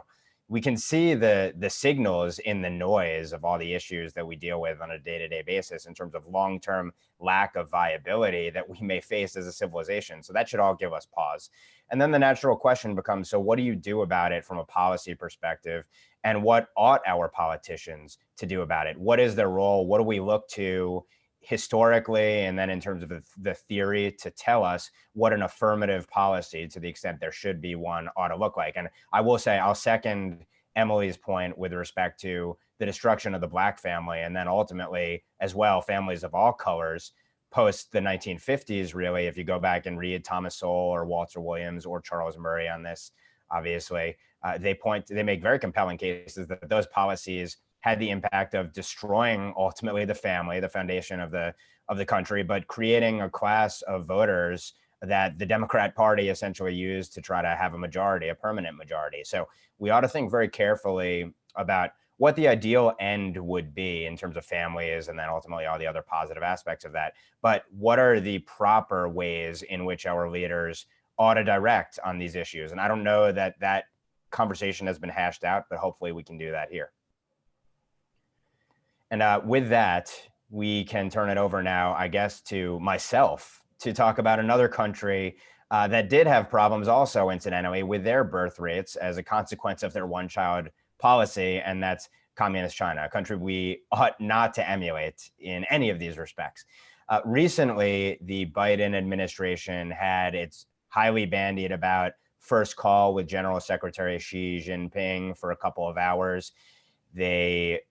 we can see the signals in the noise of all the issues that we deal with on a day-to-day basis in terms of long-term lack of viability that we may face as a civilization. So that should all give us pause. And then the natural question becomes, so what do you do about it from a policy perspective? And what ought our politicians to do about it? What is their role? What do we look to historically, and then in terms of the theory, to tell us what an affirmative policy, to the extent there should be one, ought to look like? And I will say, I'll second Emily's point with respect to the destruction of the Black family, and then ultimately as well, families of all colors post the 1950s, really. If you go back and read Thomas Sowell or Walter Williams or Charles Murray on this, obviously, they make very compelling cases that those policies had the impact of destroying ultimately the family, the foundation of the country, but creating a class of voters that the Democrat Party essentially used to try to have a majority, a permanent majority. So we ought to think very carefully about what the ideal end would be in terms of families, and then ultimately all the other positive aspects of that. But what are the proper ways in which our leaders ought to direct on these issues. And I don't know that that conversation has been hashed out, but hopefully we can do that here. And with that, we can turn it over now, I guess, to myself to talk about another country that did have problems also, incidentally, with their birth rates as a consequence of their one-child policy, and that's Communist China, a country we ought not to emulate in any of these respects. Recently, the Biden administration had its highly bandied about first call with General Secretary Xi Jinping for a couple of hours. They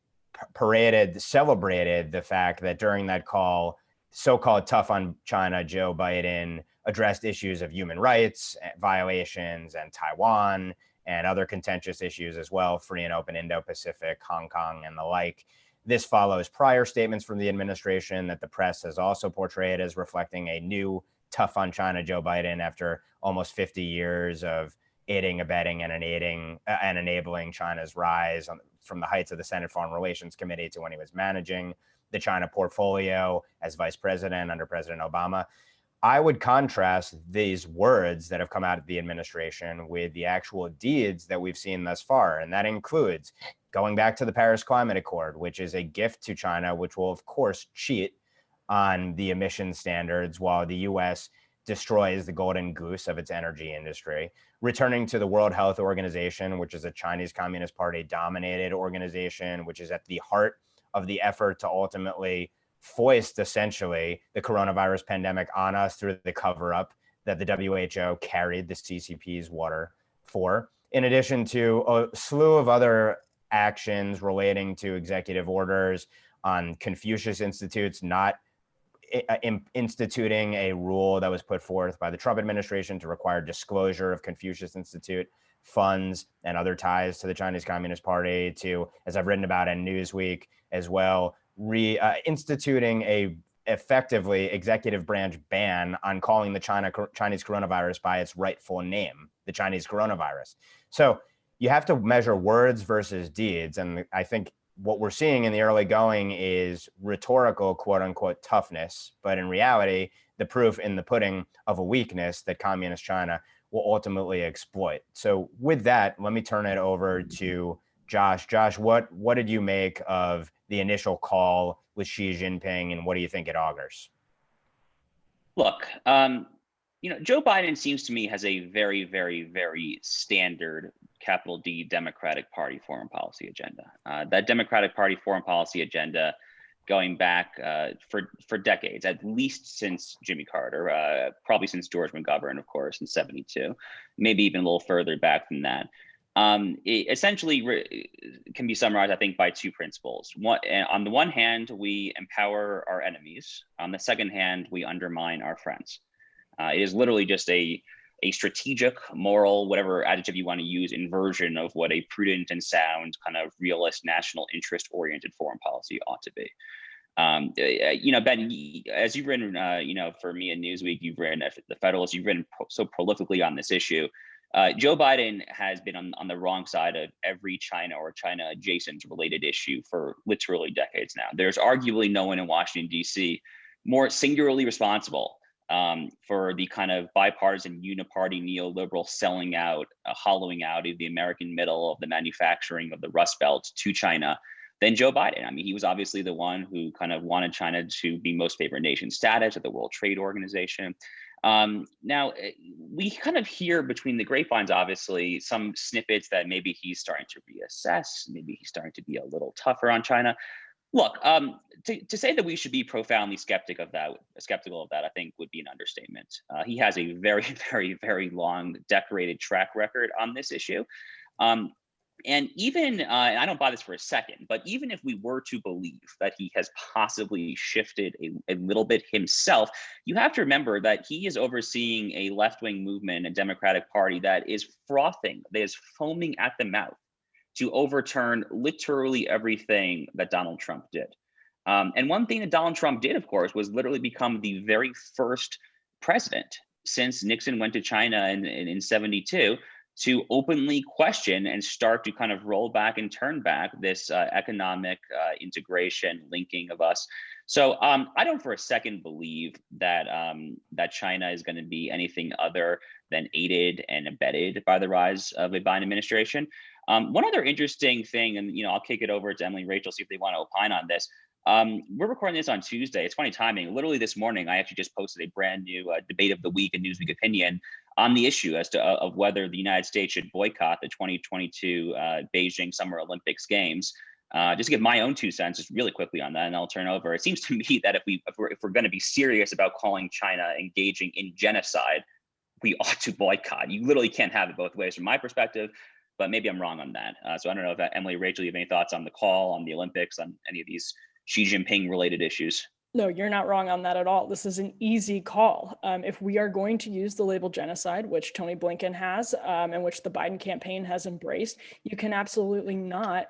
celebrated the fact that during that call, so-called tough on China Joe Biden addressed issues of human rights violations and Taiwan and other contentious issues as well, free and open Indo-Pacific, Hong Kong, and the like. This follows prior statements from the administration that the press has also portrayed as reflecting a new tough on China Joe Biden after almost 50 years of aiding, abetting, and enabling China's rise from the heights of the Senate Foreign Relations Committee to when he was managing the China portfolio as vice president under President Obama. I would contrast these words that have come out of the administration with the actual deeds that we've seen thus far. And that includes going back to the Paris Climate Accord, which is a gift to China, which will, of course, cheat on the emission standards while the US destroys the golden goose of its energy industry. Returning to the World Health Organization, which is a Chinese Communist Party dominated organization, which is at the heart of the effort to ultimately foist essentially the coronavirus pandemic on us through the cover up that the WHO carried the CCP's water for, in addition to a slew of other actions relating to executive orders on Confucius Institutes, not instituting a rule that was put forth by the Trump administration to require disclosure of Confucius Institute funds and other ties to the Chinese Communist Party, to, as I've written about in Newsweek as well, instituting a effectively executive branch ban on calling the Chinese coronavirus by its rightful name, the Chinese coronavirus. So you have to measure words versus deeds. And I think what we're seeing in the early going is rhetorical, quote unquote, toughness. But in reality, the proof in the pudding of a weakness that communist China will ultimately exploit. So with that, let me turn it over to Josh. Josh, what did you make of the initial call with Xi Jinping, and what do you think it augurs? Look, Joe Biden seems to me has a very, very, very standard capital D Democratic Party foreign policy agenda. That Democratic Party foreign policy agenda going back for decades, at least since Jimmy Carter, probably since George McGovern, of course, in '72, maybe even a little further back than that. It essentially can be summarized, I think, by two principles. One, on the one hand, we empower our enemies. On the second hand, we undermine our friends. It is literally just a strategic, moral, whatever adjective you want to use, inversion of what a prudent and sound kind of realist, national interest-oriented foreign policy ought to be. Ben, as you've written, for me in Newsweek, you've written at the Federalist, you've written so prolifically on this issue. Joe Biden has been on the wrong side of every China or China adjacent related issue for literally decades now. There's arguably no one in Washington, D.C. more singularly responsible for the kind of bipartisan uniparty neoliberal selling out, hollowing out of the American middle of the manufacturing of the Rust Belt to China than Joe Biden. I mean, he was obviously the one who kind of wanted China to be most favored nation status at the World Trade Organization. Now, we kind of hear between the grapevines, obviously, some snippets that maybe he's starting to reassess, maybe he's starting to be a little tougher on China. Look, to say that we should be profoundly skeptical of that, I think would be an understatement. He has a very, very, very long, decorated track record on this issue. And even, I don't buy this for a second, but even if we were to believe that he has possibly shifted a little bit himself, you have to remember that he is overseeing a left-wing movement, a Democratic Party that is frothing, that is foaming at the mouth to overturn literally everything that Donald Trump did. And one thing that Donald Trump did, of course, was literally become the very first president since Nixon went to China in '72 to openly question and start to kind of roll back and turn back this economic integration linking of us. So I don't for a second believe that that China is going to be anything other than aided and abetted by the rise of a Biden administration. One other interesting thing, and I'll kick it over to Emily and Rachel, see if they want to opine on this. We're recording this on Tuesday. It's funny timing. Literally this morning, I actually just posted a brand new debate of the week and Newsweek opinion on the issue as to of whether the United States should boycott the 2022 Beijing Summer Olympics Games. Just to give my own 2 cents, just really quickly on that, and I'll turn over. It seems to me that if we're going to be serious about calling China engaging in genocide, we ought to boycott. You literally can't have it both ways, from my perspective. But maybe I'm wrong on that. So I don't know if Emily, Rachel, you have any thoughts on the call, on the Olympics, on any of these Xi Jinping related issues? No, you're not wrong on that at all. This is an easy call. If we are going to use the label genocide, which Tony Blinken has, and which the Biden campaign has embraced, you can absolutely not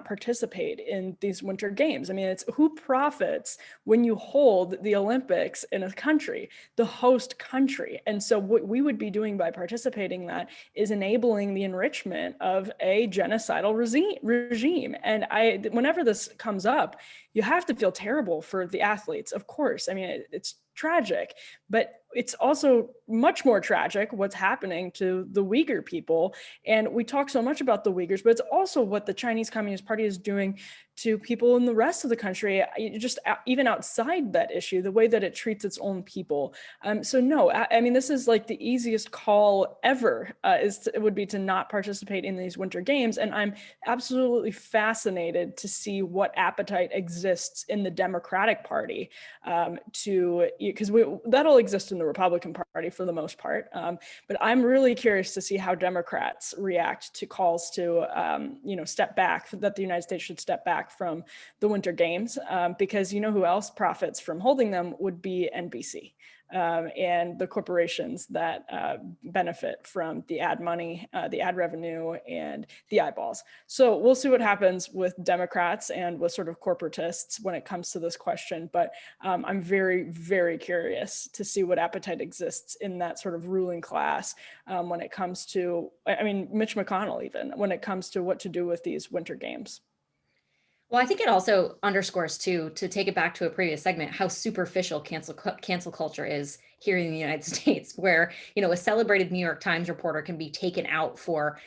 participate in these winter games. I mean, it's who profits when you hold the Olympics in a country, the host country. And so what we would be doing by participating in that is enabling the enrichment of a genocidal regime. And whenever this comes up, you have to feel terrible for the athletes, of course. I mean, it's tragic, but it's also much more tragic what's happening to the Uyghur people. And we talk so much about the Uyghurs, but it's also what the Chinese Communist Party is doing to people in the rest of the country, just even outside that issue, the way that it treats its own people. So no, I mean, this is like the easiest call ever, it would be to not participate in these winter games. And I'm absolutely fascinated to see what appetite exists in the Democratic Party because that'll exist in the Republican Party for the most part. But I'm really curious to see how Democrats react to calls to, step back, that the United States should step back from the Winter Games, because who else profits from holding them would be NBC. And the corporations that benefit from the ad money, the ad revenue, and the eyeballs. So we'll see what happens with Democrats and with sort of corporatists when it comes to this question. But I'm very, very curious to see what appetite exists in that sort of ruling class when it comes to, Mitch McConnell even, when it comes to what to do with these winter games. Well, I think it also underscores, too, to take it back to a previous segment, how superficial cancel culture is here in the United States, where, a celebrated New York Times reporter can be taken out for,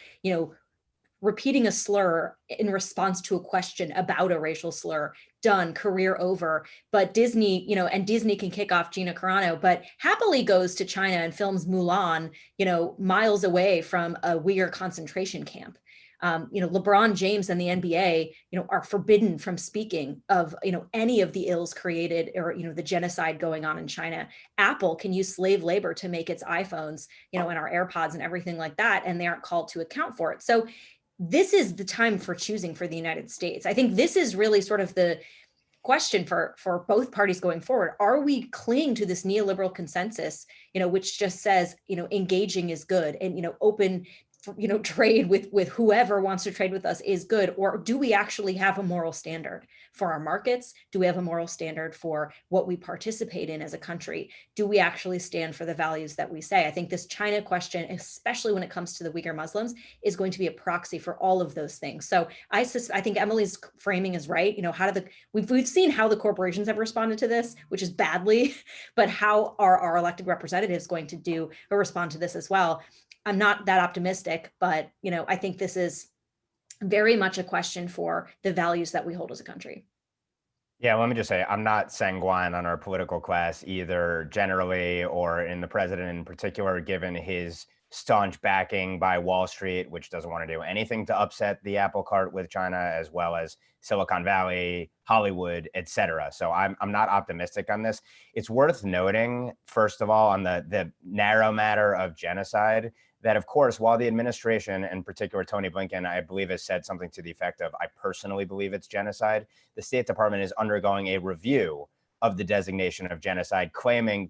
repeating a slur in response to a question about a racial slur. Done, career over. But Disney, and Disney can kick off Gina Carano, but happily goes to China and films Mulan, miles away from a Uyghur concentration camp. LeBron James and the NBA, are forbidden from speaking of, any of the ills created or, the genocide going on in China. Apple can use slave labor to make its iPhones, and our AirPods and everything like that, and they aren't called to account for it. So this is the time for choosing for the United States. I think this is really sort of the question for both parties going forward. Are we clinging to this neoliberal consensus, which just says, engaging is good and, open trade with whoever wants to trade with us is good? Or do we actually have a moral standard for our markets? Do we have a moral standard for what we participate in as a country? Do we actually stand for the values that we say? I think this China question, especially when it comes to the Uyghur Muslims, is going to be a proxy for all of those things. So I think Emily's framing is right. We've seen how the corporations have responded to this, which is badly, but how are our elected representatives going to do or respond to this as well? I'm not that optimistic, but I think this is very much a question for the values that we hold as a country. Yeah, let me just say, I'm not sanguine on our political class either generally or in the president in particular, given his staunch backing by Wall Street, which doesn't want to do anything to upset the apple cart with China, as well as Silicon Valley, Hollywood, et cetera. So I'm not optimistic on this. It's worth noting, first of all, on the narrow matter of genocide, that, of course, while the administration, in particular Tony Blinken, I believe, has said something to the effect of, I personally believe it's genocide, the State Department is undergoing a review of the designation of genocide,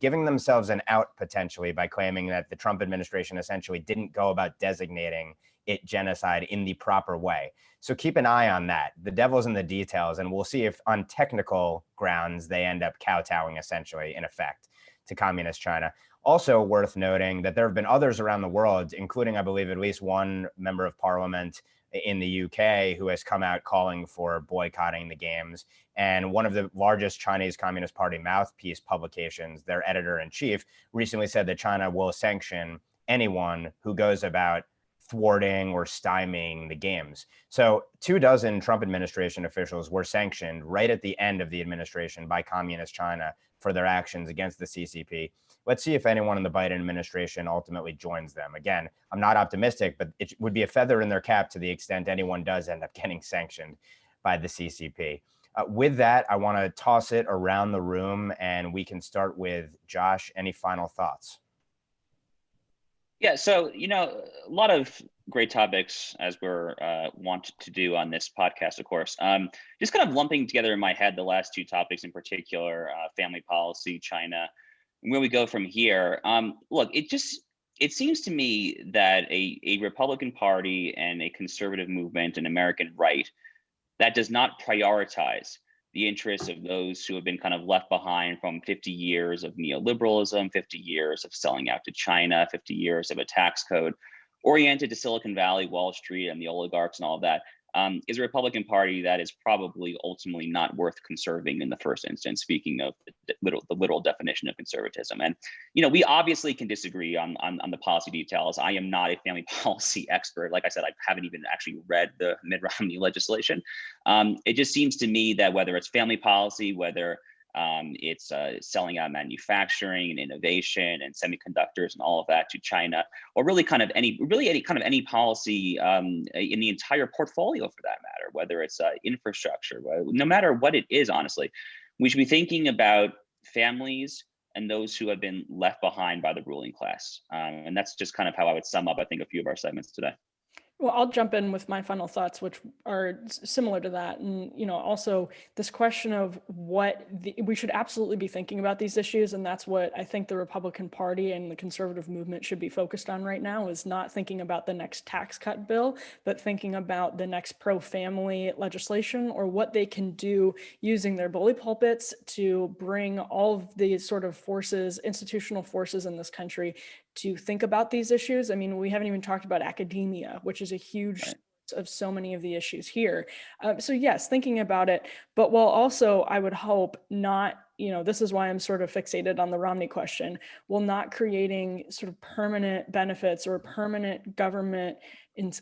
giving themselves an out potentially by claiming that the Trump administration essentially didn't go about designating it genocide in the proper way. So keep an eye on that. The devil's in the details, and we'll see if on technical grounds they end up kowtowing essentially, in effect, to communist China. Also worth noting that there have been others around the world, including, I believe, at least one member of parliament in the UK who has come out calling for boycotting the games. And one of the largest Chinese Communist Party mouthpiece publications, their editor-in-chief, recently said that China will sanction anyone who goes about thwarting or stymieing the games. So 24 Trump administration officials were sanctioned right at the end of the administration by Communist China for their actions against the CCP. Let's see if anyone in the Biden administration ultimately joins them. Again, I'm not optimistic, but it would be a feather in their cap to the extent anyone does end up getting sanctioned by the CCP. With that, I want to toss it around the room, and we can start with Josh. Any final thoughts? Yeah, so, a lot of great topics, as we're want to do on this podcast, of course. Just kind of lumping together in my head the last two topics in particular, family policy, China, and where we go from here. Look, it seems to me that a Republican Party and a conservative movement, an American right, that does not prioritize the interests of those who have been kind of left behind from 50 years of neoliberalism, 50 years of selling out to China, 50 years of a tax code oriented to Silicon Valley, Wall Street, and the oligarchs and all of that, is a Republican Party that is probably ultimately not worth conserving in the first instance, speaking of the literal definition of conservatism. And, we obviously can disagree on the policy details. I am not a family policy expert. Like I said, I haven't even actually read the Mitt Romney legislation. It just seems to me that whether it's family policy, whether it's selling out manufacturing and innovation and semiconductors and all of that to China, or really any policy in the entire portfolio for that matter, whether it's infrastructure, no matter what it is, honestly, we should be thinking about families and those who have been left behind by the ruling class. And that's just kind of how I would sum up, I think, a few of our segments today. Well, I'll jump in with my final thoughts, which are similar to that. And, also this question of we should absolutely be thinking about these issues. And that's what I think the Republican Party and the conservative movement should be focused on right now, is not thinking about the next tax cut bill, but thinking about the next pro-family legislation, or what they can do using their bully pulpits to bring all of these sort of forces, institutional forces in this country, to think about these issues. I mean, we haven't even talked about academia, which is a huge source of so many of the issues here. So yes, thinking about it, but while also I would hope not, this is why I'm sort of fixated on the Romney question, while not creating sort of permanent benefits or permanent government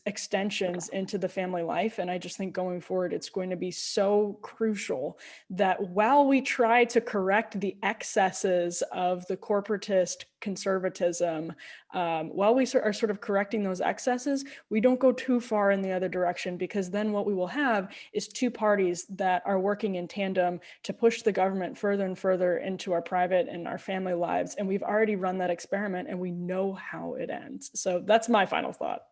extensions into the family life. And I just think going forward, it's going to be so crucial that while we try to correct the excesses of the corporatist conservatism, while we are sort of correcting those excesses, we don't go too far in the other direction, because then what we will have is two parties that are working in tandem to push the government further and further into our private and our family lives. And we've already run that experiment and we know how it ends. So that's my final thought.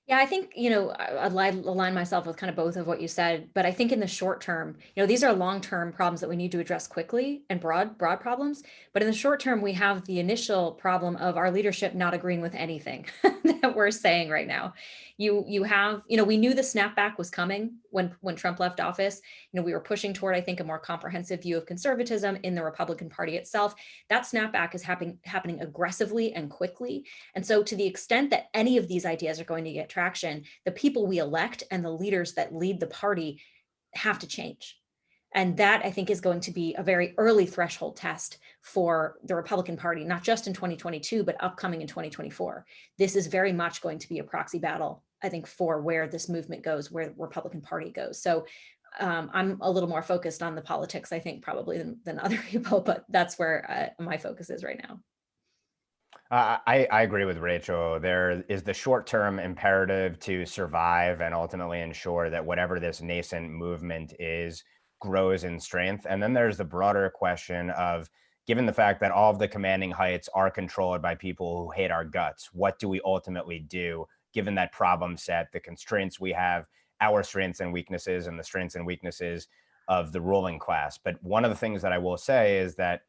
Yeah, I think, I align myself with kind of both of what you said, but I think in the short term, these are long-term problems that we need to address quickly, and broad problems. But in the short term, we have the initial problem of our leadership not agreeing with anything that we're saying right now. You have, we knew the snapback was coming when Trump left office. We were pushing toward, I think, a more comprehensive view of conservatism in the Republican Party itself. That snapback is happening aggressively and quickly. And so to the extent that any of these ideas are going to get traction, the people we elect and the leaders that lead the party have to change. And that, I think, is going to be a very early threshold test for the Republican Party, not just in 2022, but upcoming in 2024. This is very much going to be a proxy battle, I think, for where this movement goes, where the Republican Party goes. So I'm a little more focused on the politics, I think, probably than other people, but that's where my focus is right now. I agree with Rachel. There is the short-term imperative to survive and ultimately ensure that whatever this nascent movement is grows in strength. And then there's the broader question of, given the fact that all of the commanding heights are controlled by people who hate our guts, what do we ultimately do, given that problem set, the constraints we have, our strengths and weaknesses, and the strengths and weaknesses of the ruling class? But one of the things that I will say is that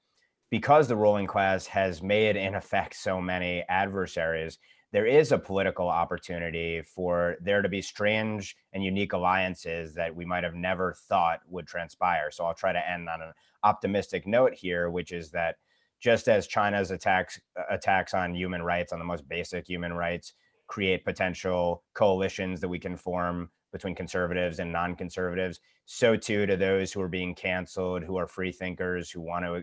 because the ruling class has made, in effect, so many adversaries, there is a political opportunity for there to be strange and unique alliances that we might have never thought would transpire. So I'll try to end on an optimistic note here, which is that just as China's attacks on human rights, on the most basic human rights, create potential coalitions that we can form between conservatives and non-conservatives, so too to those who are being canceled, who are free thinkers, who want to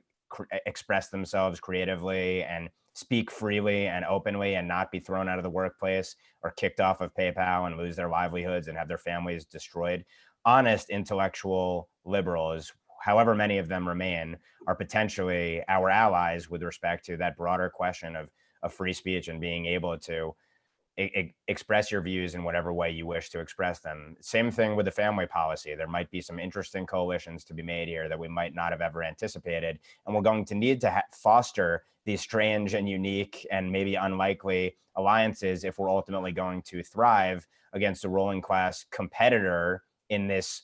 express themselves creatively and speak freely and openly and not be thrown out of the workplace or kicked off of PayPal and lose their livelihoods and have their families destroyed. Honest intellectual liberals, however many of them remain, are potentially our allies with respect to that broader question of free speech and being able to express your views in whatever way you wish to express them. Same thing with the family policy. There might be some interesting coalitions to be made here that we might not have ever anticipated. And we're going to need to foster these strange and unique and maybe unlikely alliances if we're ultimately going to thrive against a ruling class competitor in this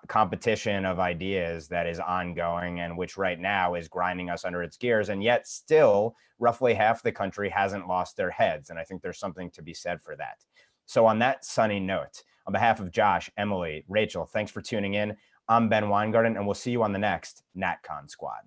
competition of ideas that is ongoing and which right now is grinding us under its gears. And yet still roughly half the country hasn't lost their heads. And I think there's something to be said for that. So on that sunny note, on behalf of Josh, Emily, Rachel, thanks for tuning in. I'm Ben Weingarten, and we'll see you on the next NatCon Squad.